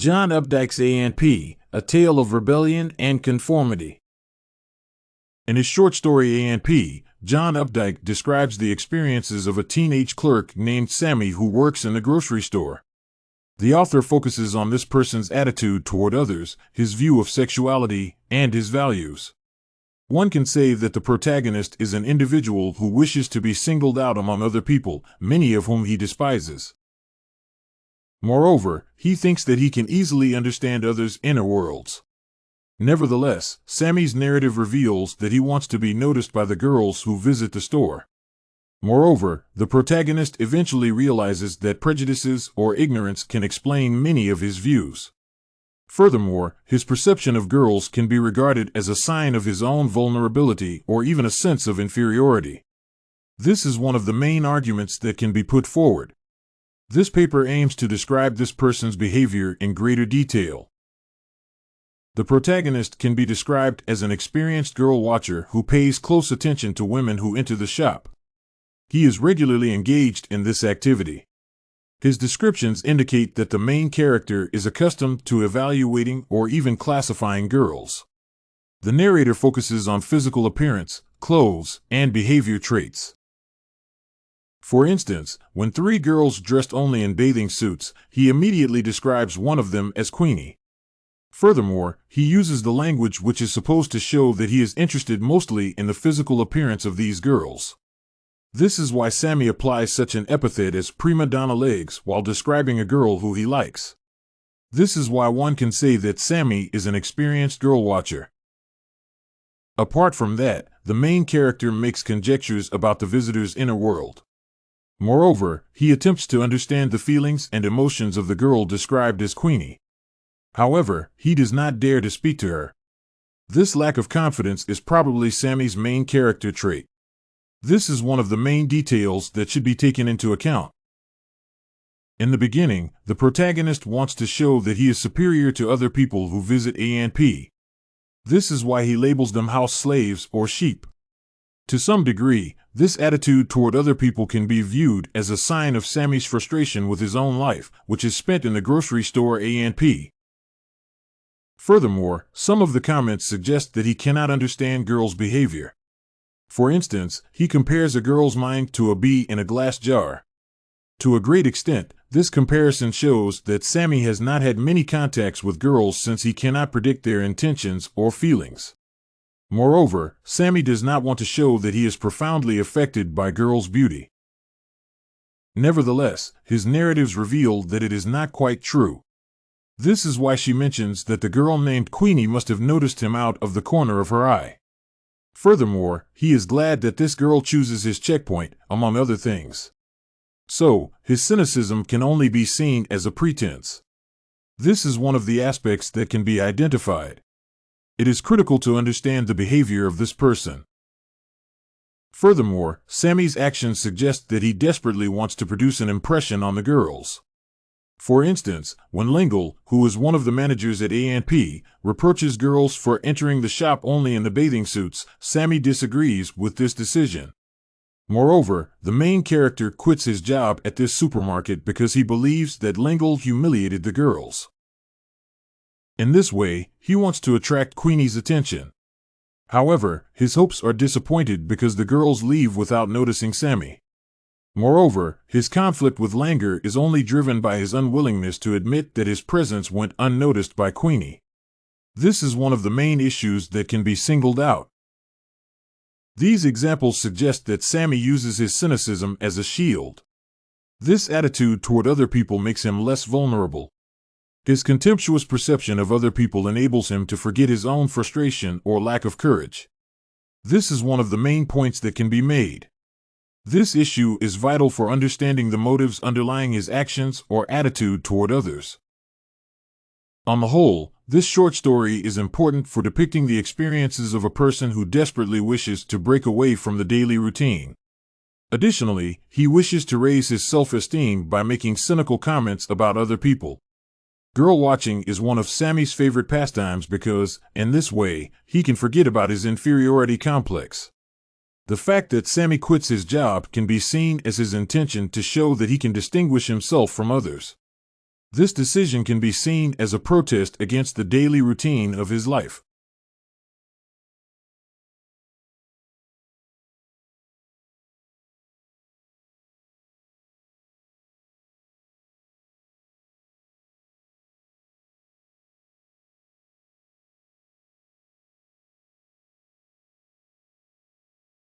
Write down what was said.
John Updike's A&P, A Tale of Rebellion and Conformity. In his short story A&P, John Updike describes the experiences of a teenage clerk named Sammy who works in a grocery store. The author focuses on this person's attitude toward others, his view of sexuality, and his values. One can say that the protagonist is an individual who wishes to be singled out among other people, many of whom he despises. Moreover, he thinks that he can easily understand others' inner worlds. Nevertheless, Sammy's narrative reveals that he wants to be noticed by the girls who visit the store. Moreover, the protagonist eventually realizes that prejudices or ignorance can explain many of his views. Furthermore, his perception of girls can be regarded as a sign of his own vulnerability or even a sense of inferiority. This is one of the main arguments that can be put forward. This paper aims to describe this person's behavior in greater detail. The protagonist can be described as an experienced girl watcher who pays close attention to women who enter the shop. He is regularly engaged in this activity. His descriptions indicate that the main character is accustomed to evaluating or even classifying girls. The narrator focuses on physical appearance, clothes, and behavior traits. For instance, when three girls dressed only in bathing suits, he immediately describes one of them as Queenie. Furthermore, he uses the language which is supposed to show that he is interested mostly in the physical appearance of these girls. This is why Sammy applies such an epithet as prima donna legs while describing a girl who he likes. This is why one can say that Sammy is an experienced girl watcher. Apart from that, the main character makes conjectures about the visitor's inner world. Moreover, he attempts to understand the feelings and emotions of the girl described as Queenie. However, he does not dare to speak to her. This lack of confidence is probably Sammy's main character trait. This is one of the main details that should be taken into account. In the beginning, the protagonist wants to show that he is superior to other people who visit A&P. This is why he labels them house slaves or sheep. To some degree, this attitude toward other people can be viewed as a sign of Sammy's frustration with his own life, which is spent in the grocery store A&P. Furthermore, some of the comments suggest that he cannot understand girls' behavior. For instance, he compares a girl's mind to a bee in a glass jar. To a great extent, this comparison shows that Sammy has not had many contacts with girls since he cannot predict their intentions or feelings. Moreover, Sammy does not want to show that he is profoundly affected by girls' beauty. Nevertheless, his narratives reveal that it is not quite true. This is why she mentions that the girl named Queenie must have noticed him out of the corner of her eye. Furthermore, he is glad that this girl chooses his checkpoint, among other things. So, his cynicism can only be seen as a pretense. This is one of the aspects that can be identified. It is critical to understand the behavior of this person. Furthermore, Sammy's actions suggest that he desperately wants to produce an impression on the girls. For instance, when Lingle, who is one of the managers at A&P, reproaches girls for entering the shop only in the bathing suits, Sammy disagrees with this decision. Moreover, the main character quits his job at this supermarket because he believes that Lingle humiliated the girls. In this way, he wants to attract Queenie's attention. However, his hopes are disappointed because the girls leave without noticing Sammy. Moreover, his conflict with Langer is only driven by his unwillingness to admit that his presence went unnoticed by Queenie. This is one of the main issues that can be singled out. These examples suggest that Sammy uses his cynicism as a shield. This attitude toward other people makes him less vulnerable. His contemptuous perception of other people enables him to forget his own frustration or lack of courage. This is one of the main points that can be made. This issue is vital for understanding the motives underlying his actions or attitude toward others. On the whole, this short story is important for depicting the experiences of a person who desperately wishes to break away from the daily routine. Additionally, he wishes to raise his self-esteem by making cynical comments about other people. Girl watching is one of Sammy's favorite pastimes because, in this way, he can forget about his inferiority complex. The fact that Sammy quits his job can be seen as his intention to show that he can distinguish himself from others. This decision can be seen as a protest against the daily routine of his life.